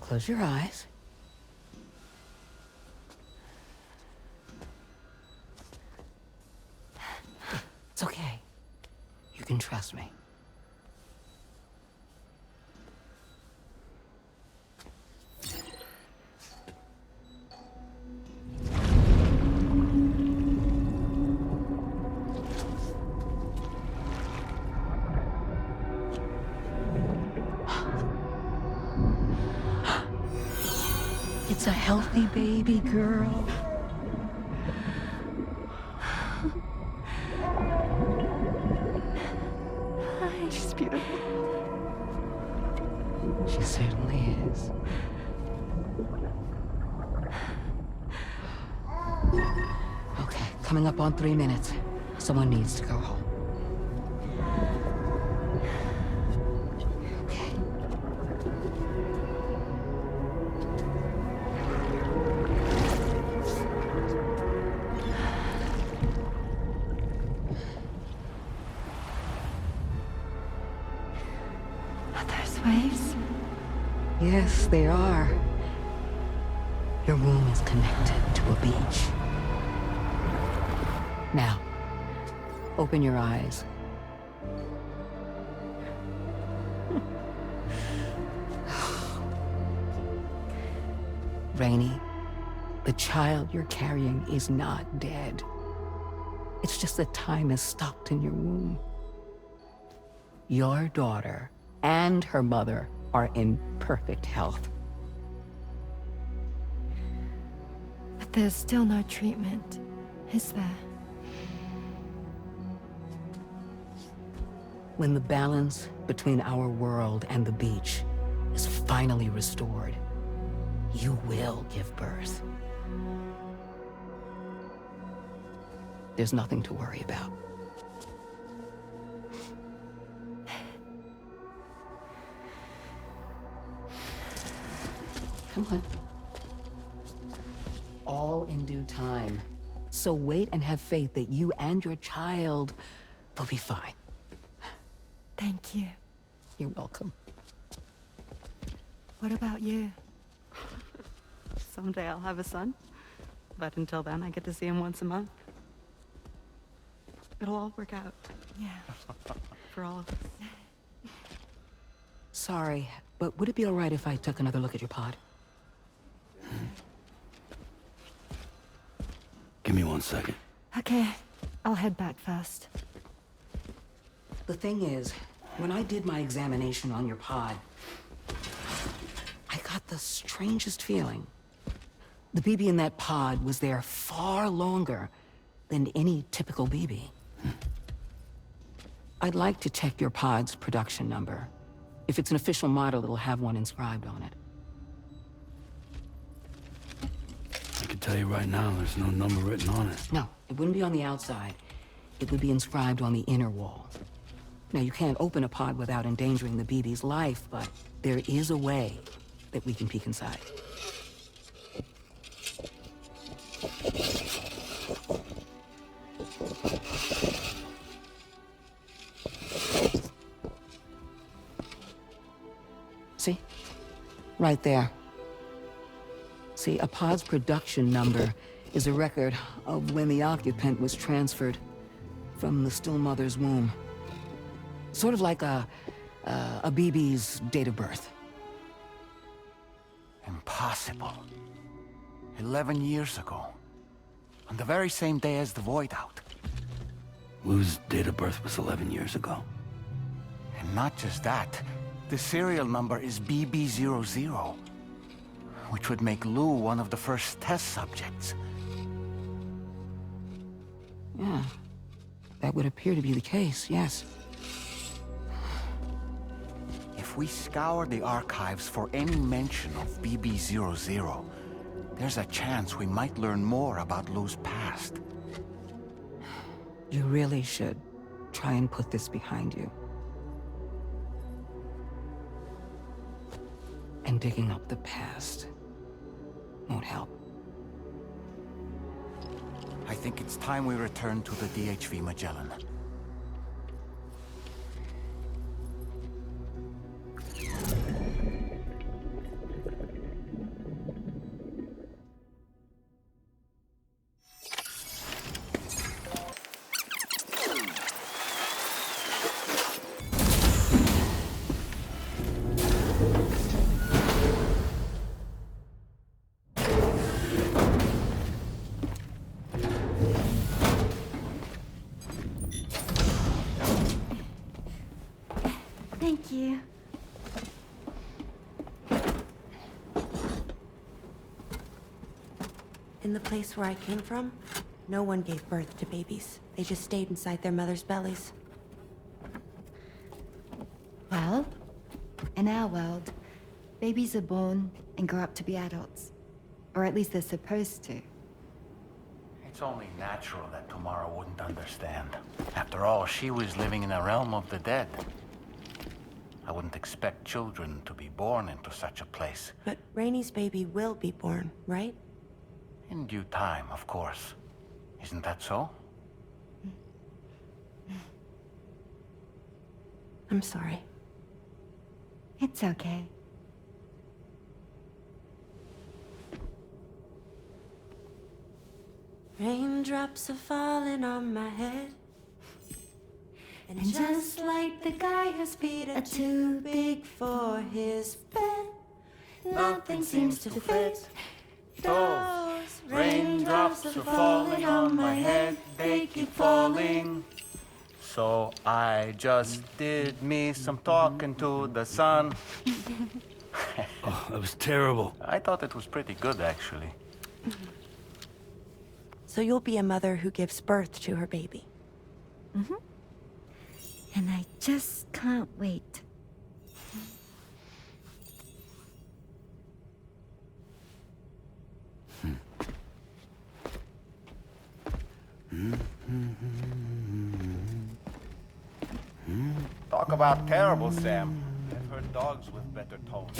Close your eyes. It's okay. You can trust me. It's a healthy baby girl. She's beautiful. She certainly is. Okay, coming up on 3 minutes. Someone needs to go home. Okay. Are those waves? Yes, they are. Your womb is connected to a beach. Now, open your eyes. Rainey, the child you're carrying is not dead. It's just that time has stopped in your womb. Your daughter and her mother are in perfect health. But there's still no treatment, is there? When the balance between our world and the beach is finally restored, you will give birth. There's nothing to worry about. Come on. All in due time. So wait and have faith that you and your child will be fine. Thank you. You're welcome. What about you? Someday I'll have a son, but until then I get to see him once a month. It'll all work out. Yeah. For all of us. Sorry, but would it be all right if I took another look at your pod? Give me 1 second. Okay, I'll head back first. The thing is, when I did my examination on your pod, I got the strangest feeling. The BB in that pod was there far longer than any typical BB. I'd like to check your pod's production number. If it's an official model, it'll have one inscribed on it. I can tell you right now, there's no number written on it. No, it wouldn't be on the outside. It would be inscribed on the inner wall. Now, you can't open a pod without endangering the BB's life, but there is a way that we can peek inside. See? Right there. See, a pod's production number is a record of when the occupant was transferred from the still mother's womb. Sort of like a BB's date of birth. Impossible. 11 years ago. On the very same day as the Void Out. Lou's date of birth was 11 years ago. And not just that, the serial number is BB00, which would make Lou one of the first test subjects. Yeah, that would appear to be the case, yes. If we scour the archives for any mention of BB00, there's a chance we might learn more about Lou's past. You really should try and put this behind you. And digging up the past won't help. I think it's time we return to the DHV Magellan. you. In the place where I came from, no one gave birth to babies. They just stayed inside their mother's bellies. Well, in our world, babies are born and grow up to be adults. Or at least they're supposed to. It's only natural that Tamara wouldn't understand. After all, she was living in a realm of the dead. I wouldn't expect children to be born into such a place. But Rainey's baby will be born, right? In due time, of course. Isn't that so? I'm sorry. It's okay. Raindrops are falling on my head. And just like the guy whose feet are too big for his bed, nothing seems to fit. Those raindrops are falling on my head, they keep falling. So I just did me some talking to the sun. Oh, that was terrible. I thought it was pretty good, actually. So you'll be a mother who gives birth to her baby. And I just can't wait. Talk about terrible, Sam. I've heard dogs with better tones.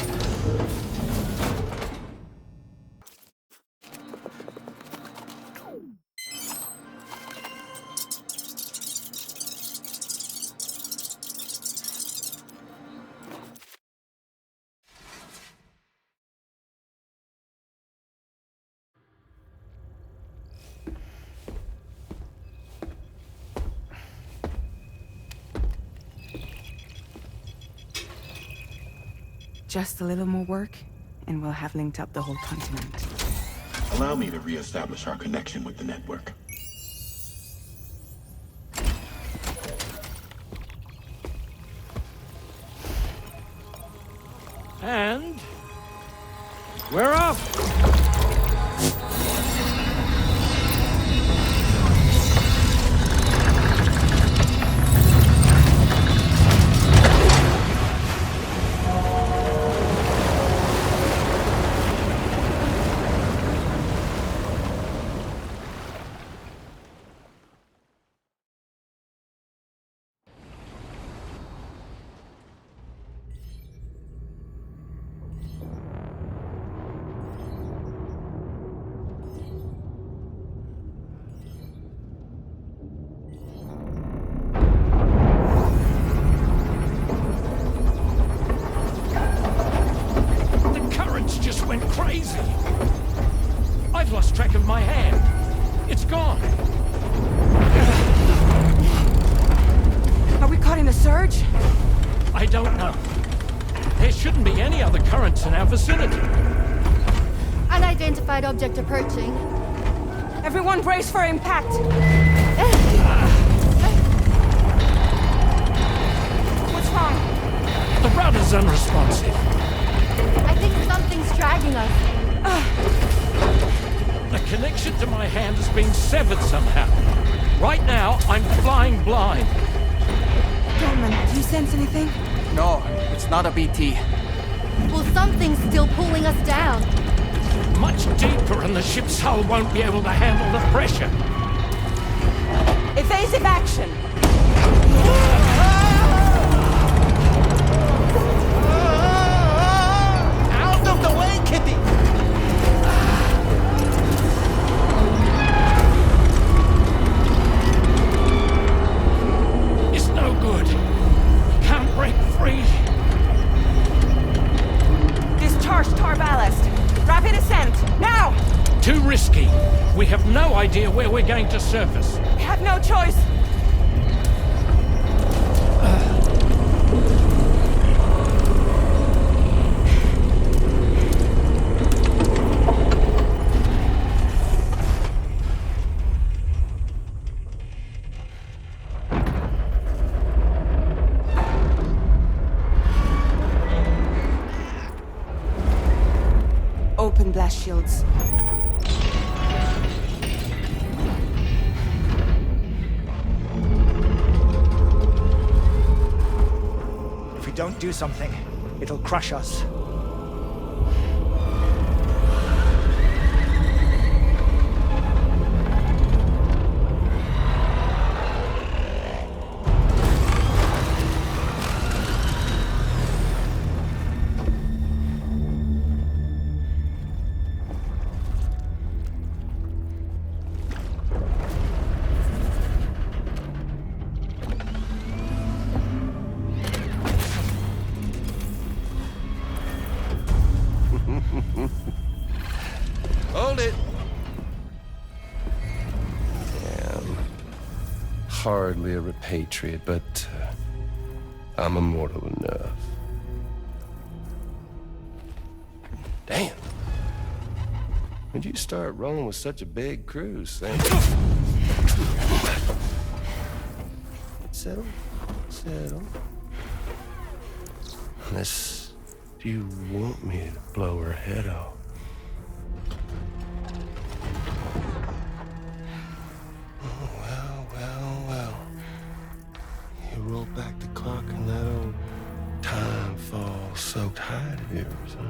Just a little more work, and we'll have linked up the whole continent. Allow me to reestablish our connection with the network. And we're off! Went crazy. I've lost track of my hand. It's gone. Are we caught in a surge? I don't know. There shouldn't be any other currents in our vicinity. Unidentified object approaching. Everyone brace for impact. What's wrong? The rudder's unresponsive. I think something's dragging us. The connection to my hand has been severed somehow. Right now, I'm flying blind. Dolman, do you sense anything? No, it's not a BT. Well, something's still pulling us down. Much deeper, and the ship's hull won't be able to handle the pressure. Evasive action! Out of the way, Kitty! It's no good. Can't break free. Discharge tar ballast. Rapid ascent, now! Too risky. We have no idea where we're going to surface. We have no choice. open blast shields. If we don't do something, it'll crush us. Hold it! Damn. Hardly a repatriate, but I'm immortal enough. Damn. When'd you start rolling with such a big crew, Sam? Settle. Settle. Unless you want me to blow her head off. Well. You roll back the clock and that old time fall soaked hide of yours, huh?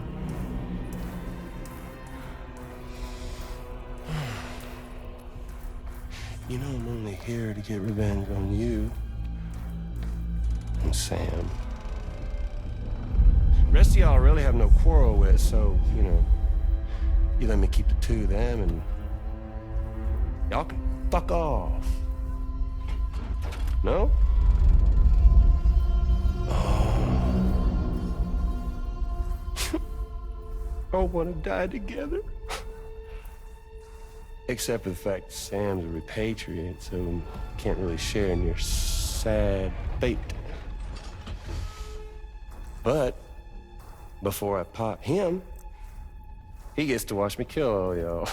You know I'm only here to get revenge on you and Sam. Rest of y'all really have no quarrel with, so, you know, you let me keep the two of them and y'all can fuck off. No? Oh. All want to die together? Except for the fact Sam's a repatriate, so can't really share in your sad fate. But before I pot him, he gets to watch me kill all y'all.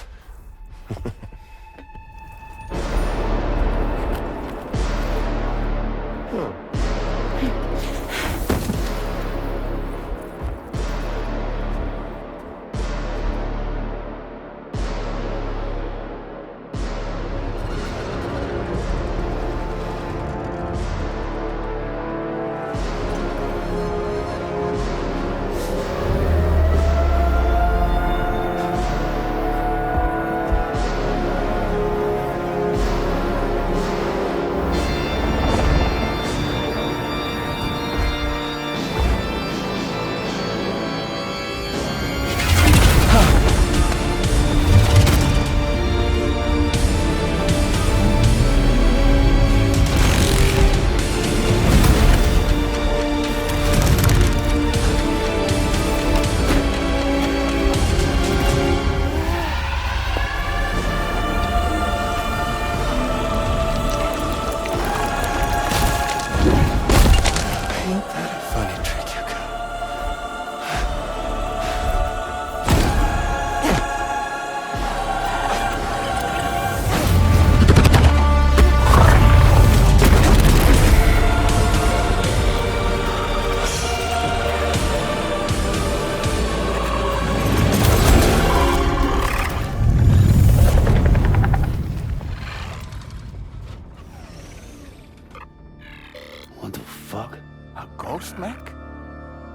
What the fuck? A ghost mech?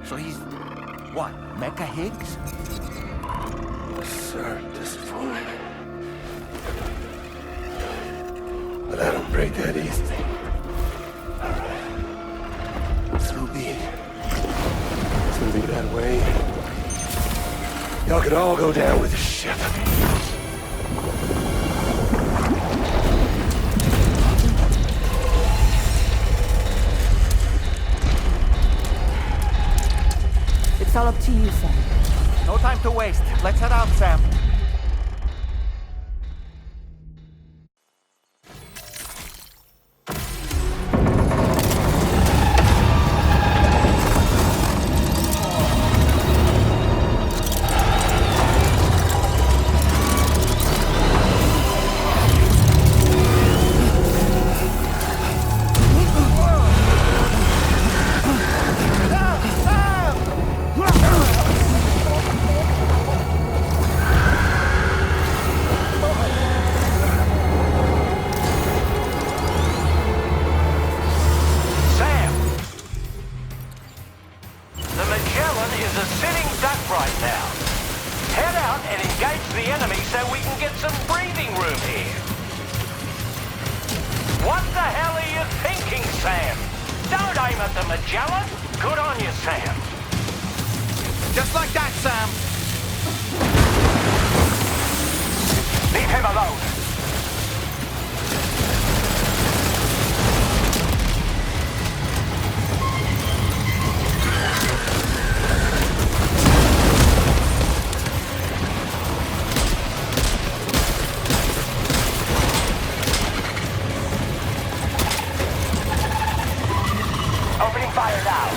So he's... what? Mecha Higgs? Sir, at this point. But I don't break that easily. Alright. So be it. It's gonna be that way. Y'all could all go down with the ship. It's all up to you, Sam. No time to waste. Let's head out, Sam. right now. Head out and engage the enemy so we can get some breathing room here. What the hell are you thinking, Sam? Don't aim at the Magellan. Good on you, Sam. Just like that, Sam. Leave him alone. Opening fire now.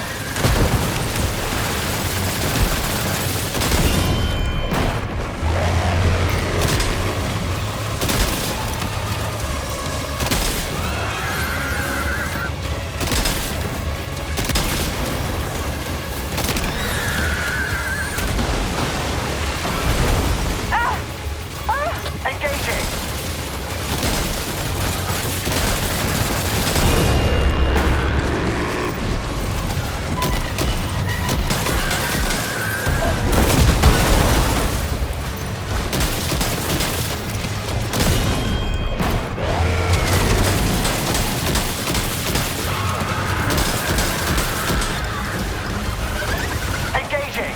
Engaging. Engaging.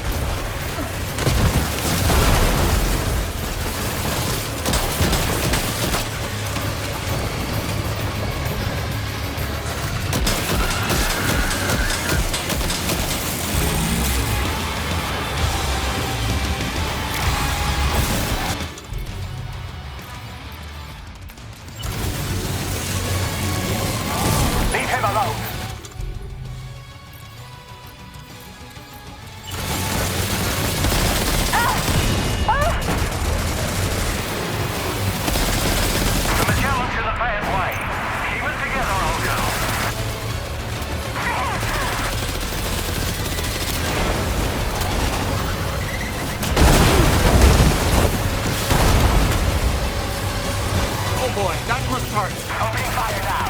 Leave him alone. The Magellan's in a bad way. Keep it together, old girl. Oh boy, that must hurt. Opening fire now.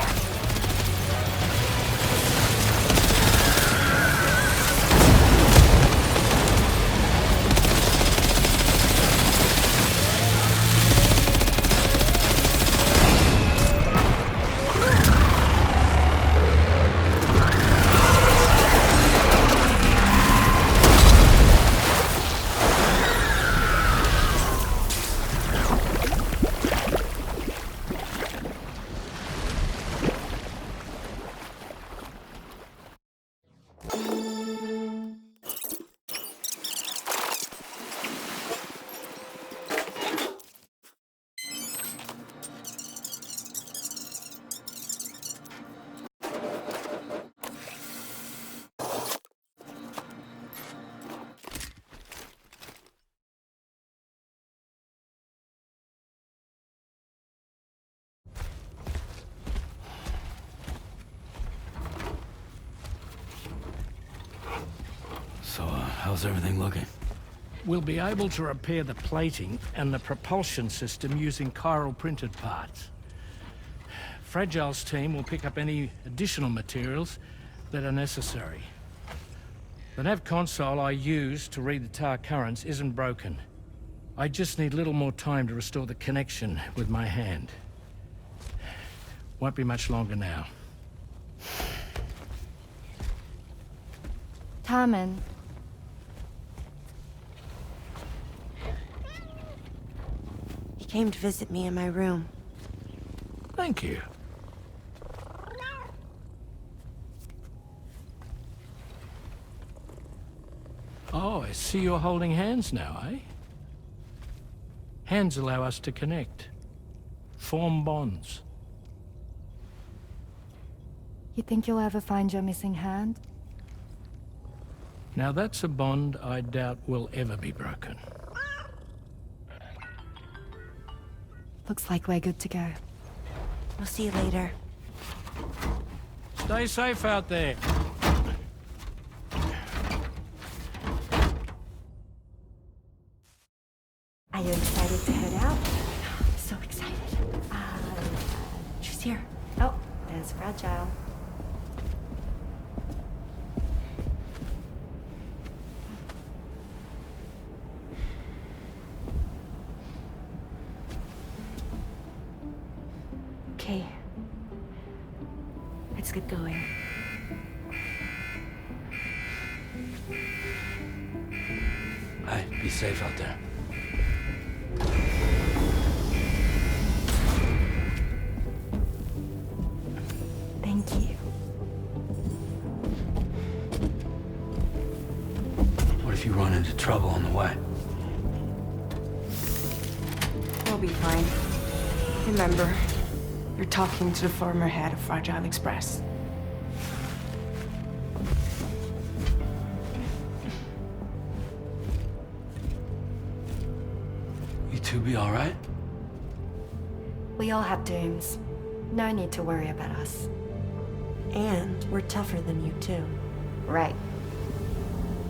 So, how's everything looking? We'll be able to repair the plating and the propulsion system using chiral printed parts. Fragile's team will pick up any additional materials that are necessary. The nav console I use to read the tower currents isn't broken. I just need a little more time to restore the connection with my hand. Won't be much longer now. Carmen. He came to visit me in my room. Thank you. Oh, I see you're holding hands now, eh? Hands allow us to connect, form bonds. You think you'll ever find your missing hand? Now that's a bond I doubt will ever be broken. Looks like we're good to go. We'll see you later. Stay safe out there. Are you excited to head out? So excited. She's here. Oh, there's Fragile. get going. Hey, be safe out there. Thank you. What if you run into trouble on the way? We'll be fine. Remember, you're talking to the former head of Fragile Express. You two be all right? We all have dooms. No need to worry about us. And we're tougher than you, too. Right.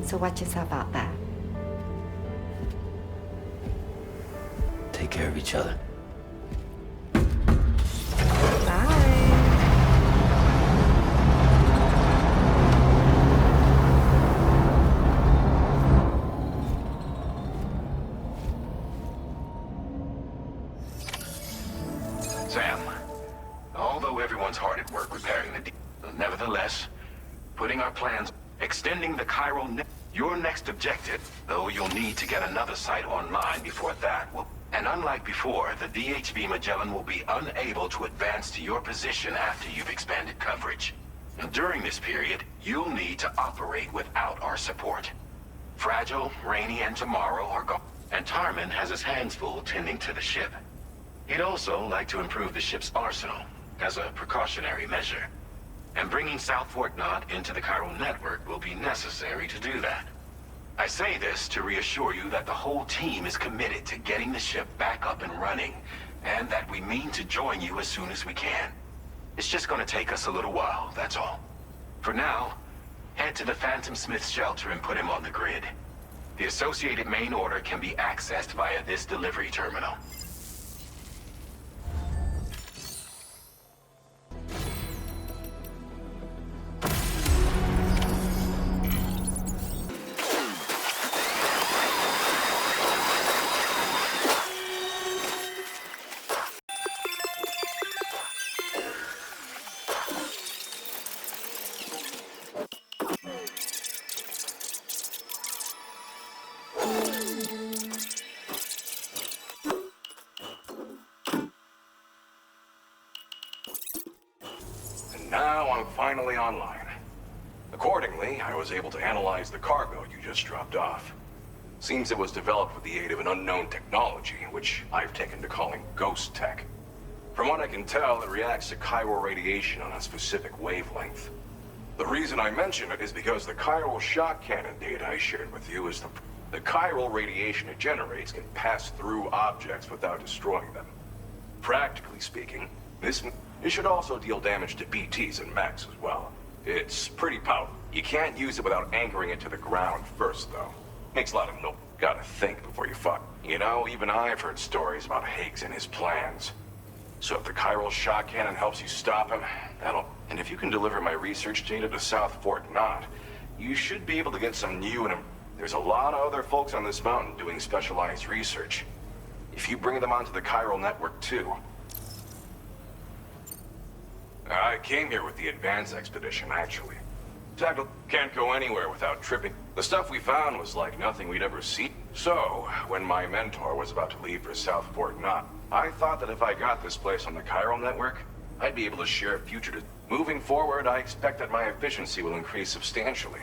So watch yourself out there. Take care of each other. Sam, although everyone's hard at work repairing the nevertheless, putting our plans, extending the chiral your next objective, though you'll need to get another site online before that will. And unlike before, the DHV Magellan will be unable to advance to your position after you've expanded coverage. And during this period, you'll need to operate without our support. Fragile, Rainey, and Tomorrow are gone, and Tarman has his hands full tending to the ship. He'd also like to improve the ship's arsenal, as a precautionary measure. And bringing South Fort Knot into the chiral network will be necessary to do that. I say this to reassure you that the whole team is committed to getting the ship back up and running, and that we mean to join you as soon as we can. It's just gonna take us a little while, that's all. For now, head to the Phantom Smith shelter and put him on the grid. The associated main order can be accessed via this delivery terminal. Now I'm finally online. Accordingly, I was able to analyze the cargo you just dropped off. Seems it was developed with the aid of an unknown technology, which I've taken to calling ghost tech. From what I can tell, it reacts to chiral radiation on a specific wavelength. The reason I mention it is because the chiral shock cannon data I shared with you is the chiral radiation it generates can pass through objects without destroying them. Practically speaking, it should also deal damage to BTs and mechs as well. It's pretty powerful. You can't use it without anchoring it to the ground first, though. Makes a lot of no. Gotta think before you fuck. You know, even I've heard stories about Higgs and his plans. So if the chiral shock cannon helps you stop him, that'll... And if you can deliver my research data to South Fort Knot, you should be able to get some new and... There's a lot of other folks on this mountain doing specialized research. If you bring them onto the chiral network too... I came here with the advance expedition, actually. Can't go anywhere without tripping. The stuff we found was like nothing we'd ever seen. So, when my mentor was about to leave for South Fort Knot, I thought that if I got this place on the chiral network, I'd be able to share future... Moving forward, I expect that my efficiency will increase substantially.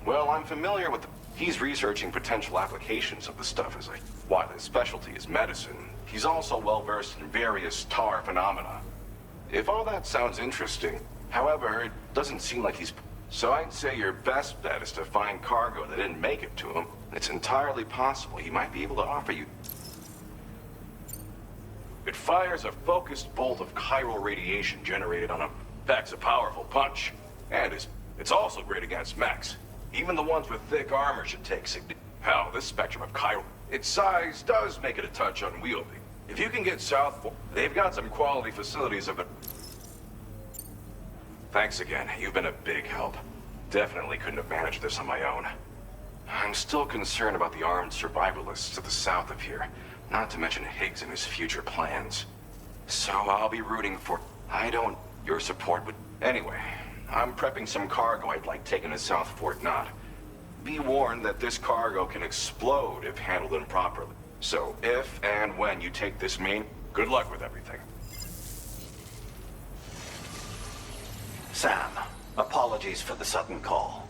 Well, I'm familiar with He's researching potential applications of the stuff as while his specialty is medicine, he's also well-versed in various tar phenomena. If all that sounds interesting, however, it doesn't seem like he's... So I'd say your best bet is to find cargo that didn't make it to him. It's entirely possible he might be able to offer you... It fires a focused bolt of chiral radiation generated on a... Packs a powerful punch. And it's also great against mechs. Even the ones with thick armor should take Hell, this spectrum of chiral... Its size does make it a touch unwieldy. If you can get south... They've got some quality facilities of it. Thanks again. You've been a big help. Definitely couldn't have managed this on my own. I'm still concerned about the armed survivalists to the south of here. Not to mention Higgs and his future plans. So I'll be rooting for... I don't... Your support would... Anyway, I'm prepping some cargo I'd like taken to South Fort Knott. Be warned that this cargo can explode if handled improperly. So if and when you take this main, good luck with everything. Sam, apologies for the sudden call.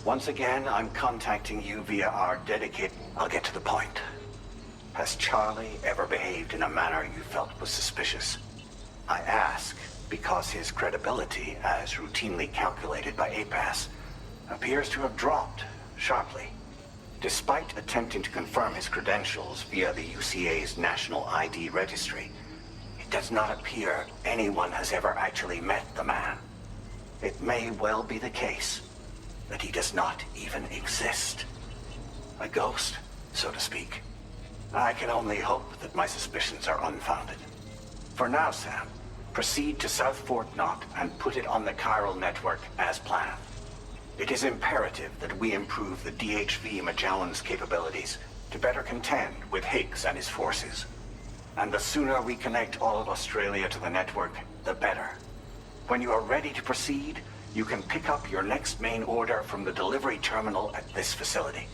Once again, I'm contacting you via our dedicated... I'll get to the point. Has Charlie ever behaved in a manner you felt was suspicious? I ask because his credibility, as routinely calculated by APAS, appears to have dropped sharply. Despite attempting to confirm his credentials via the UCA's National ID Registry, it does not appear anyone has ever actually met the man. It may well be the case that he does not even exist. A ghost, so to speak. I can only hope that my suspicions are unfounded. For now, Sam, proceed to South Fort Knott and put it on the chiral network as planned. It is imperative that we improve the DHV Magellan's capabilities to better contend with Higgs and his forces. And the sooner we connect all of Australia to the network, the better. When you are ready to proceed, you can pick up your next main order from the delivery terminal at this facility.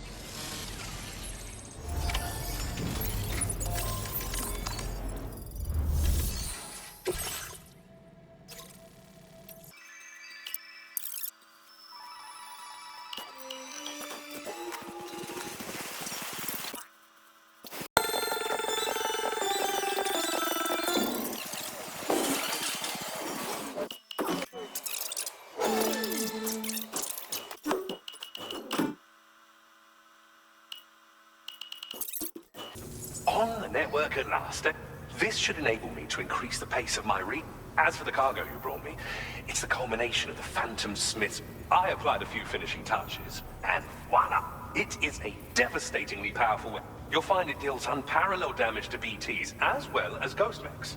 On the network at last. This should enable me to increase the pace of my read. As for the cargo you brought me, it's the culmination of the Phantom Smith's... I applied a few finishing touches, and voila! It is a devastatingly powerful weapon. You'll find it deals unparalleled damage to BTs, as well as ghost mechs.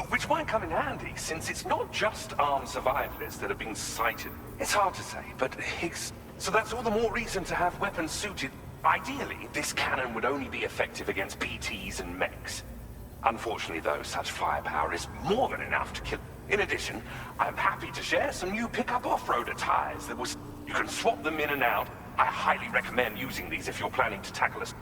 Which might come in handy, since it's not just armed survivalists that have been sighted. It's hard to say, but Higgs... So that's all the more reason to have weapons suited. Ideally, this cannon would only be effective against BTs and mechs. Unfortunately, though, such firepower is more than enough to kill. In addition, I'm happy to share some new pickup off-roader tires that will... You can swap them in and out. I highly recommend using these if you're planning to tackle us.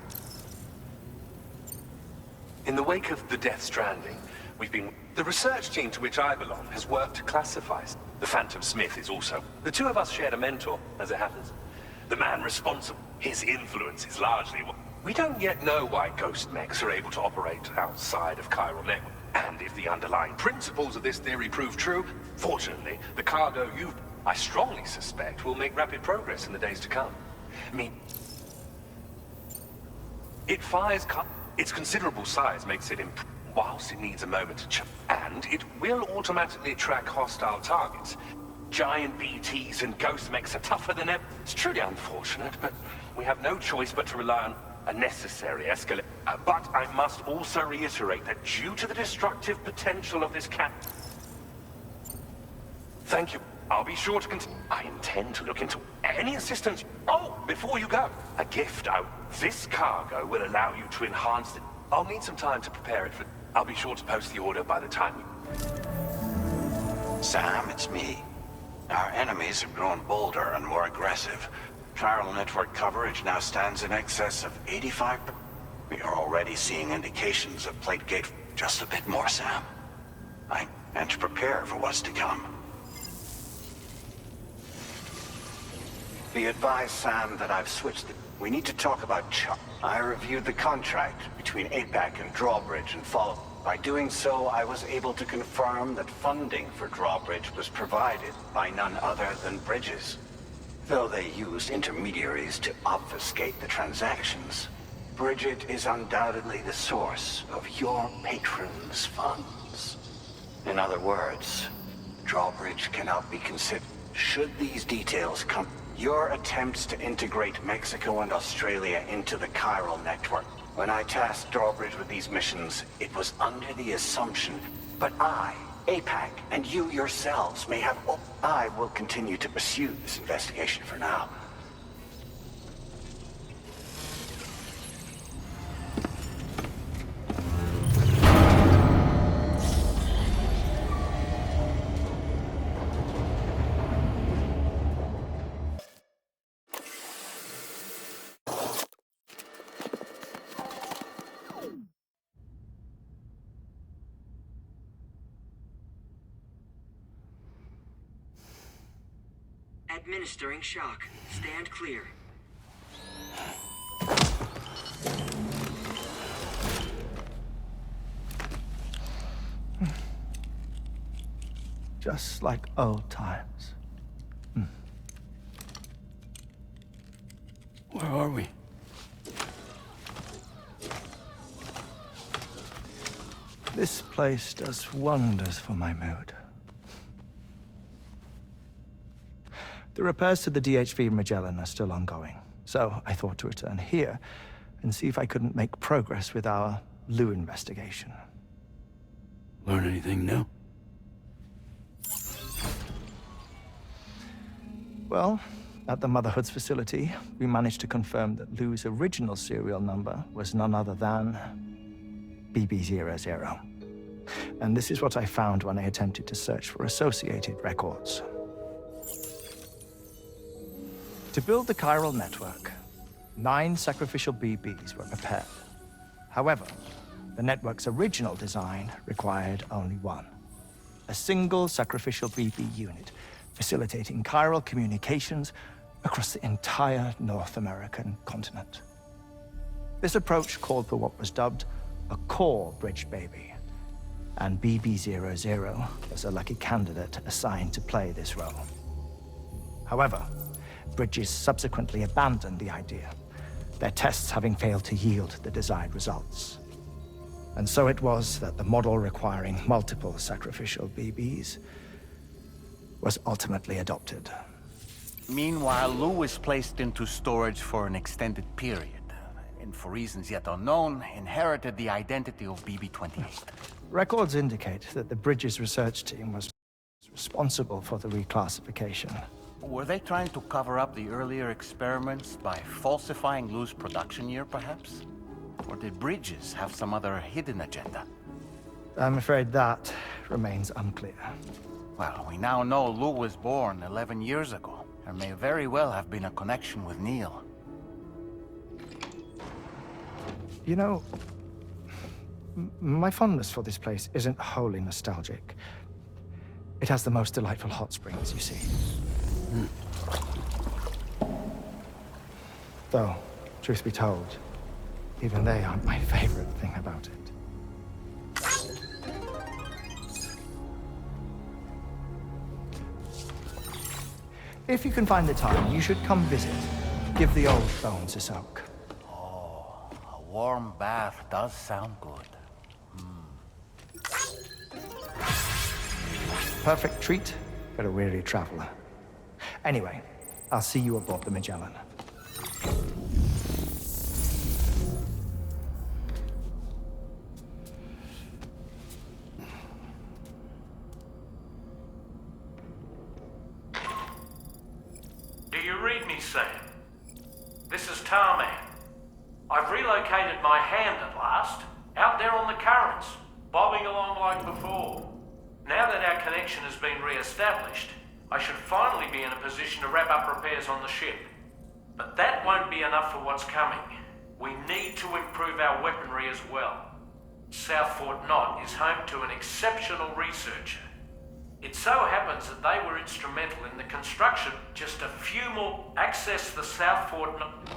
In the wake of the Death Stranding, we've been... The research team to which I belong has worked to classify... The Phantom Smith is also... The two of us shared a mentor, as it happens. The man responsible. His influence is largely... We don't yet know why ghost mechs are able to operate outside of chiral network. And if the underlying principles of this theory prove true, fortunately, the cargo I strongly suspect will make rapid progress in the days to come. I mean... It fires... Its considerable size makes it whilst it needs a moment to check. And it will automatically track hostile targets. Giant BTs and ghost mechs are tougher than ever. It's truly unfortunate, but we have no choice but to rely on a necessary escalation. But I must also reiterate that due to the destructive potential of this Thank you. I'll be sure to continue. I intend to look into any assistance. Oh, before you go, a gift out. This cargo will allow you to enhance it. I'll need some time to prepare it for... I'll be sure to post the order by the time Sam, it's me. Our enemies have grown bolder and more aggressive. Chiral network coverage now stands in excess of 85%. We are already seeing indications of plate gate. Just a bit more, Sam. And to prepare for what's to come. Be advised, Sam, that I've switched the... We need to talk about I reviewed the contract between APAC and Drawbridge and followed. By doing so, I was able to confirm that funding for Drawbridge was provided by none other than Bridges. Though they used intermediaries to obfuscate the transactions, Bridget is undoubtedly the source of your patrons' funds. In other words, Drawbridge cannot be considered. Should these details come... Your attempts to integrate Mexico and Australia into the chiral network. When I tasked Drawbridge with these missions, it was under the assumption, but I, APAC, and you yourselves may have... I will continue to pursue this investigation for now. Administering shock. Stand clear. Just like old times. Where are we? This place does wonders for my mood. The repairs to the DHV Magellan are still ongoing, so I thought to return here and see if I couldn't make progress with our Lou investigation. Learn anything new? Well, at the Motherhood's facility, we managed to confirm that Lou's original serial number was none other than BB00. And this is what I found when I attempted to search for associated records. To build the chiral network, 9 sacrificial BBs were prepared. However, the network's original design required only 1. A single sacrificial BB unit, facilitating chiral communications across the entire North American continent. This approach called for what was dubbed a core bridge baby, and BB00 was a lucky candidate assigned to play this role. However, Bridges subsequently abandoned the idea, their tests having failed to yield the desired results. And so it was that the model requiring multiple sacrificial BBs was ultimately adopted. Meanwhile, Lou was placed into storage for an extended period, and for reasons yet unknown, inherited the identity of BB28. Records indicate that the Bridges research team was responsible for the reclassification. Were they trying to cover up the earlier experiments by falsifying Lou's production year, perhaps? Or did Bridges have some other hidden agenda? I'm afraid that remains unclear. Well, we now know Lou was born 11 years ago. There may very well have been a connection with Neil. You know, my fondness for this place isn't wholly nostalgic. It has the most delightful hot springs, you see. Though, truth be told, even they aren't my favorite thing about it. If you can find the time, you should come visit. Give the old bones a soak. Oh, a warm bath does sound good. Perfect treat for a weary traveler. Anyway, I'll see you aboard the Magellan. Do you read me, Sam? This is Tarman. I've relocated my hand at last, out there on the currents, bobbing along like before. Now that our connection has been re-established, I should finally be in a position to wrap up repairs on the ship. But that won't be enough for what's coming. We need to improve our weaponry as well. South Fort Knott is home to an exceptional researcher. It so happens that they were instrumental in the construction just a few more... Access the South Fort Knott...